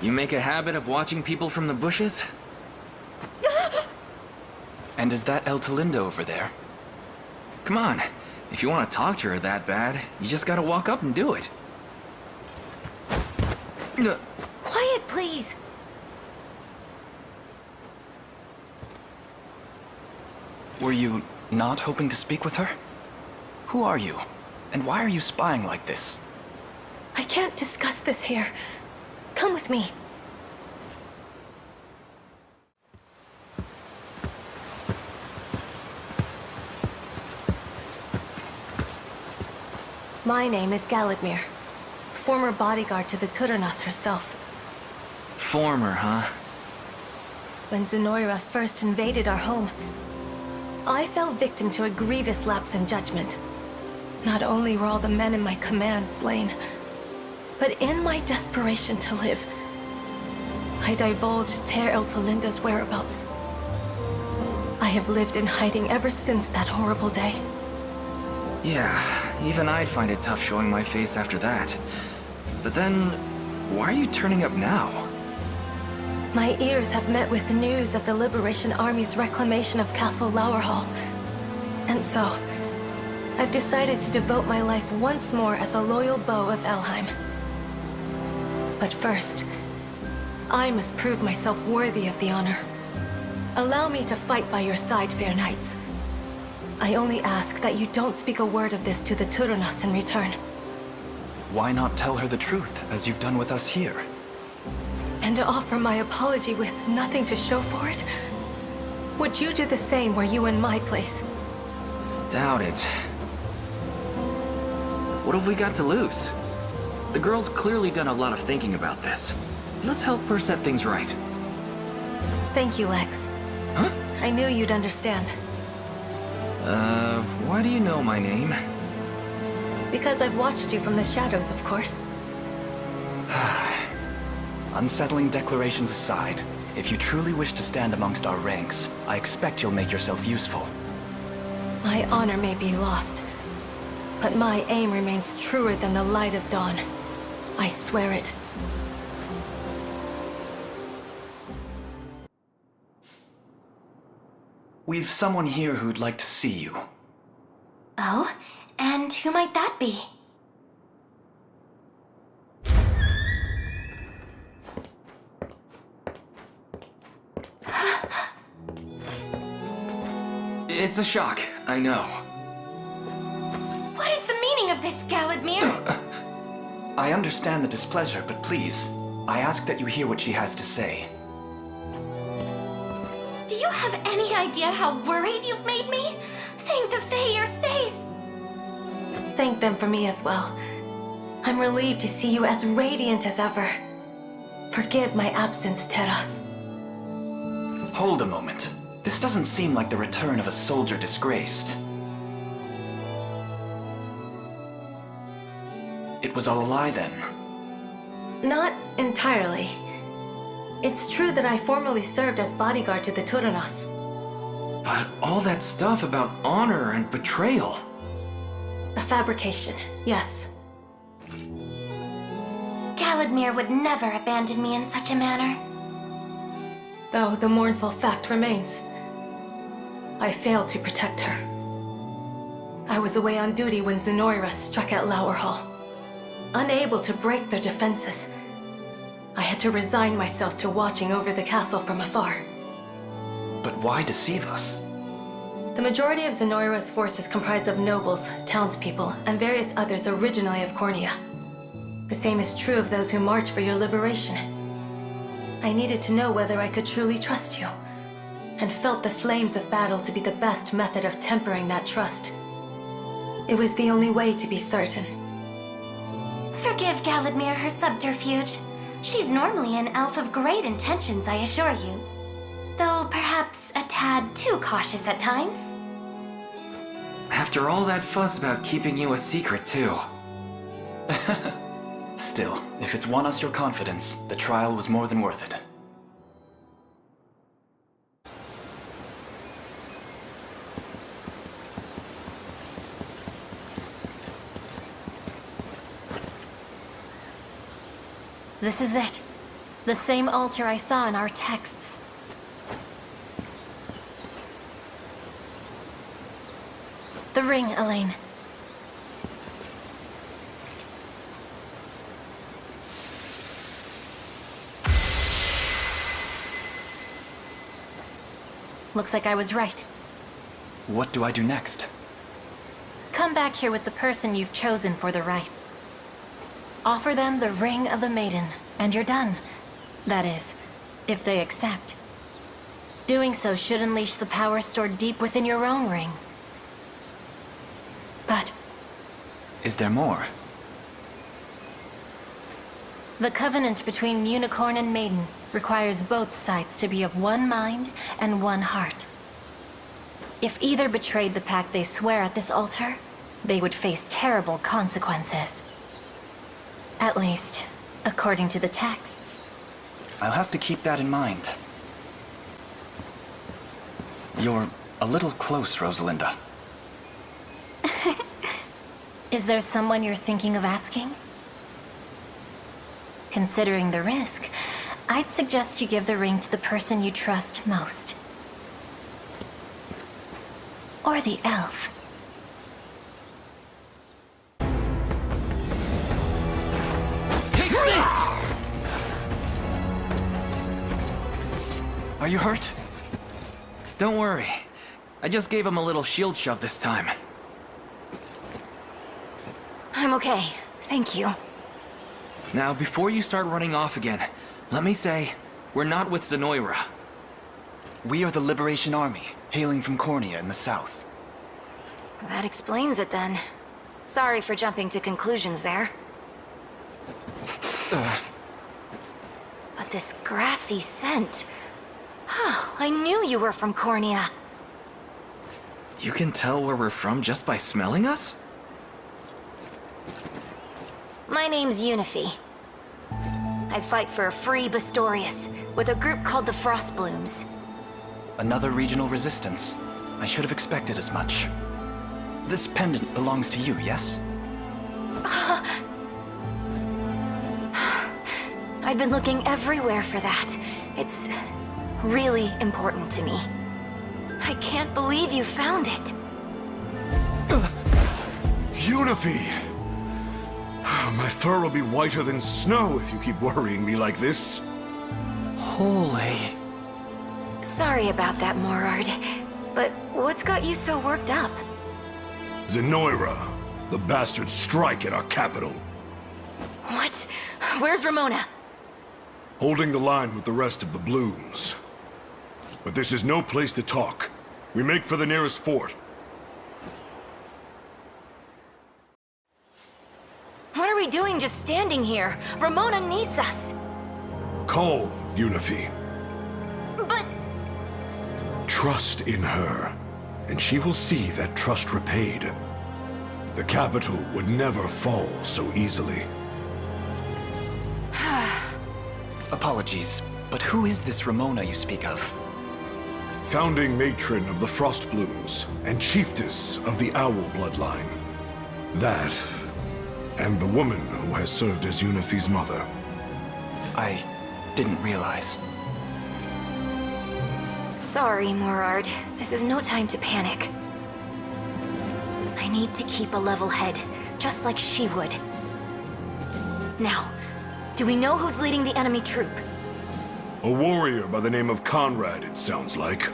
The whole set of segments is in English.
You make a habit of watching people from the bushes? And is that Eltalinda over there? Come on, if you want to talk to her that bad, you just gotta walk up and do it. Quiet, please! Were you not hoping to speak with her? Who are you? And why are you spying like this? I can't discuss this here. Come with me. My name is Galadmir, former bodyguard to the Tudornas herself. Former, huh? When Zenoira first invaded our home, I fell victim to a grievous lapse in judgment. Not only were all the men in my command slain, but in my desperation to live, I divulged Ter Eltalinda's whereabouts. I have lived in hiding ever since that horrible day. Yeah, even I'd find it tough showing my face after that. But then, why are you turning up now? My ears have met with the news of the Liberation Army's reclamation of Castle Lowerhall. And so, I've decided to devote my life once more as a loyal beau of Elheim. But first, I must prove myself worthy of the honor. Allow me to fight by your side, fair knights. I only ask that you don't speak a word of this to the Tudornas in return. Why not tell her the truth, as you've done with us here? And to offer my apology with nothing to show for it? Would you do the same were you in my place? Doubt it. What have we got to lose? The girl's clearly done a lot of thinking about this. Let's help her set things right. Thank you, Lex. Huh? I knew you'd understand. Why do you know my name? Because I've watched you from the shadows, of course. Unsettling declarations aside, if you truly wish to stand amongst our ranks, I expect you'll make yourself useful. My honor may be lost, but my aim remains truer than the light of dawn. I swear it. We've someone here who'd like to see you. Oh? And who might that be? It's a shock, I know. What is the meaning of this, Galadmir? I understand the displeasure, but please, I ask that you hear what she has to say. Do you have any idea how worried you've made me? Thank the Fae you're safe! Thank them for me as well. I'm relieved to see you as radiant as ever. Forgive my absence, Teras. Hold a moment. This doesn't seem like the return of a soldier disgraced. It was all a lie then? Not entirely. It's true that I formerly served as bodyguard to the Tudornas. But all that stuff about honor and betrayal... A fabrication, yes. Galadmir would never abandon me in such a manner. Though the mournful fact remains. I failed to protect her. I was away on duty when Zenoira struck at Lowerhall. Unable to break their defenses, I had to resign myself to watching over the castle from afar. But why deceive us? The majority of Zenoira's force is comprised of nobles, townspeople, and various others originally of Cornea. The same is true of those who march for your liberation. I needed to know whether I could truly trust you, and felt the flames of battle to be the best method of tempering that trust. It was the only way to be certain. Forgive Galadmir her subterfuge. She's normally an elf of great intentions, I assure you. Though perhaps a tad too cautious at times. After all that fuss about keeping you a secret, too. Still, if it's won us your confidence, the trial was more than worth it. This is it. The same altar I saw in our texts. The ring, Elaine. Looks like I was right. What do I do next? Come back here with the person you've chosen for the rite. Offer them the Ring of the Maiden, and you're done. That is, if they accept. Doing so should unleash the power stored deep within your own ring. But Is there more? the covenant between Unicorn and Maiden requires both sides to be of one mind and one heart. If either betrayed the pact they swear at this altar, they would face terrible consequences. At least, according to the texts. I'll have to keep that in mind. You're a little close, Rosalinda. Is there someone you're thinking of asking? Considering the risk, I'd suggest you give the ring to the person you trust most. Or the elf. Take this! Are you hurt? Don't worry. I just gave him a little shield shove this time. I'm okay, thank you. Now, before you start running off again, let me say, we're not with Zenoira. We are the Liberation Army, hailing from Cornea in the south. That explains it then. Sorry for jumping to conclusions there. But this grassy scent... Oh, I knew you were from Cornea. You can tell where we're from just by smelling us? My name's Unifi. I fight for a free Bastorius, with a group called the Frostblooms. Another regional resistance. I should have expected as much. This pendant belongs to you, yes? I've been looking everywhere for that. It's really important to me. I can't believe you found it. Unifi! My fur will be whiter than snow if you keep worrying me like this. Holy... Sorry about that, Morard. But what's got you so worked up? Zenoira, the bastards strike at our capital. What? Where's Ramona? Holding the line with the rest of the Blooms. But this is no place to talk. We make for the nearest fort. What are we doing just standing here? Ramona needs us. Calm, Unifi. But... Trust in her, and she will see that trust repaid. The capital would never fall so easily. Apologies, but who is this Ramona you speak of? Founding matron of the Frostblooms, and chiefess of the Owl bloodline. That, and the woman who has served as Unifi's mother. I didn't realize. Sorry, Morard. This is no time to panic. I need to keep a level head, just like she would. Now, do we know who's leading the enemy troop? A warrior by the name of Conrad, it sounds like.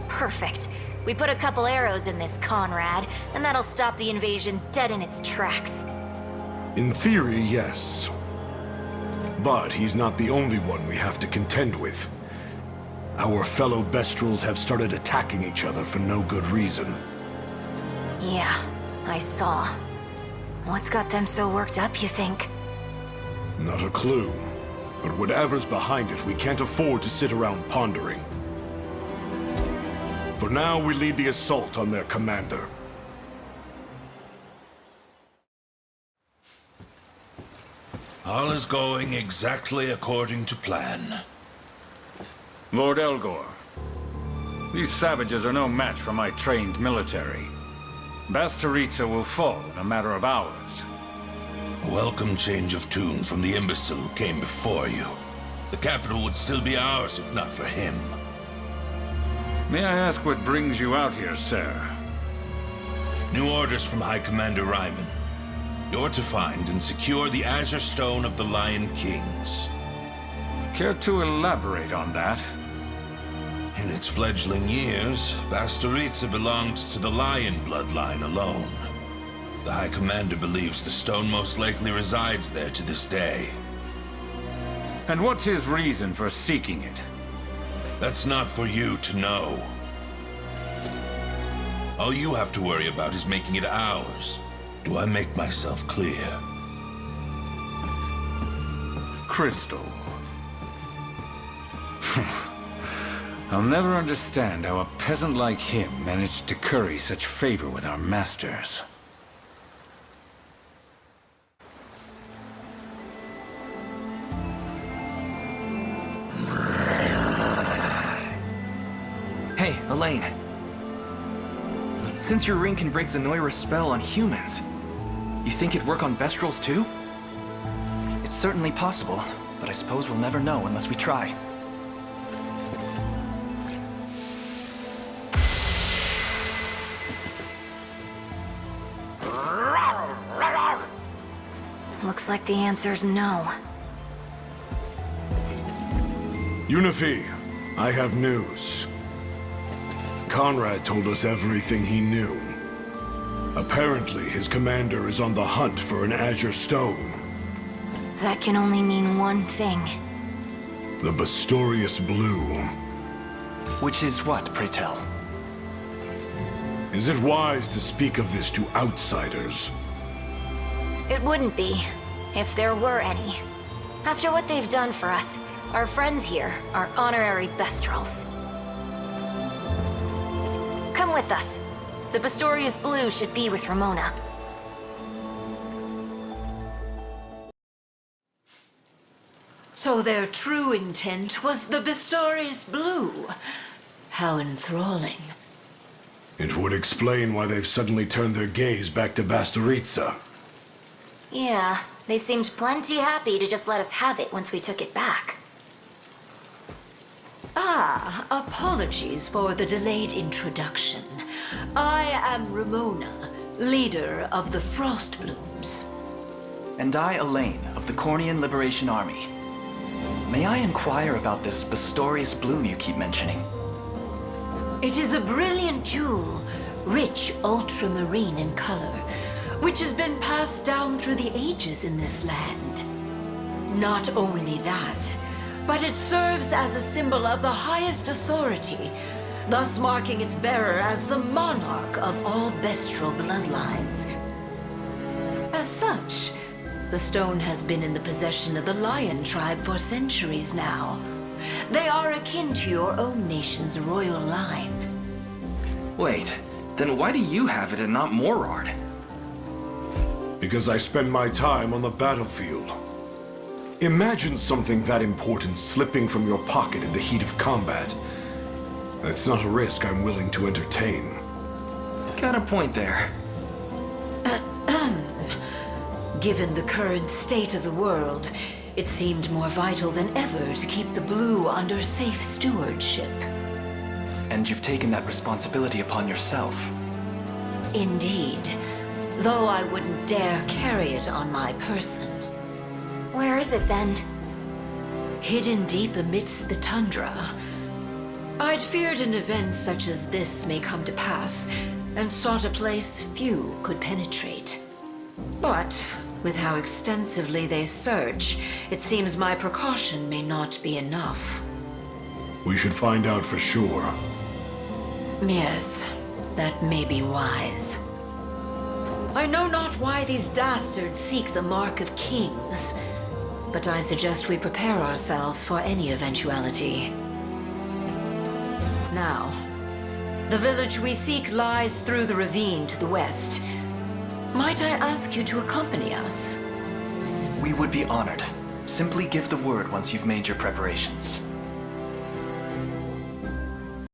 Perfect. We put a couple arrows in this Conrad, and that'll stop the invasion dead in its tracks. In theory, yes. But he's not the only one we have to contend with. Our fellow Bestrels have started attacking each other for no good reason. Yeah, I saw. What's got them so worked up, you think? Not a clue. But whatever's behind it, we can't afford to sit around pondering. For now, we lead the assault on their commander. All is going exactly according to plan. Lord Elgor, these savages are no match for my trained military. Bastoritza will fall in a matter of hours. A welcome change of tune from the imbecile who came before you. The capital would still be ours if not for him. May I ask what brings you out here, sir? New orders from High Commander Ryman. You're to find and secure the Azure Stone of the Lion Kings. Care to elaborate on that? In its fledgling years, Bastoritza belonged to the Lion bloodline alone. The High Commander believes the stone most likely resides there to this day. And what's his reason for seeking it? That's not for you to know. All you have to worry about is making it ours. Do I make myself clear? Crystal. I'll never understand how a peasant like him managed to curry such favor with our masters. Hey, Elaine. Since your ring can break Zenoira's spell on humans, you think it'd work on Bestrels too? It's certainly possible, but I suppose we'll never know unless we try. Looks like the answer's no. Unifi, I have news. Conrad told us everything he knew. Apparently, his commander is on the hunt for an Azure Stone. That can only mean one thing. The Bastorius Blue. Which is what, pray tell? Is it wise to speak of this to outsiders? It wouldn't be, if there were any. After what they've done for us, our friends here are honorary Bestrels. Come with us. The Bastorius Blue should be with Ramona. So their true intent was the Bastorius Blue. How enthralling. It would explain why they've suddenly turned their gaze back to Bastoritza. Yeah, they seemed plenty happy to just let us have it once we took it back. Ah, apologies for the delayed introduction. I am Ramona, leader of the Frostblooms. And I, Elaine, of the Cornian Liberation Army. May I inquire about this Bastorius Bloom you keep mentioning? It is a brilliant jewel, rich ultramarine in color, which has been passed down through the ages in this land. Not only that, but it serves as a symbol of the highest authority, thus marking its bearer as the monarch of all Bestral bloodlines. As such, the stone has been in the possession of the Lion tribe for centuries now. They are akin to your own nation's royal line. Wait, then why do you have it and not Morard? Because I spend my time on the battlefield. Imagine something that important slipping from your pocket in the heat of combat. It's not a risk I'm willing to entertain. Got a point there. Given the current state of the world, it seemed more vital than ever to keep the Blue under safe stewardship. And you've taken that responsibility upon yourself. Indeed, though I wouldn't dare carry it on my person. Where is it then? Hidden deep amidst the tundra. I'd feared an event such as this may come to pass, and sought a place few could penetrate. But with how extensively they search, it seems my precaution may not be enough. We should find out for sure. Yes, that may be wise. I know not why these dastards seek the Mark of Kings, but I suggest we prepare ourselves for any eventuality. Now, the village we seek lies through the ravine to the west. Might I ask you to accompany us? We would be honored. Simply give the word once you've made your preparations.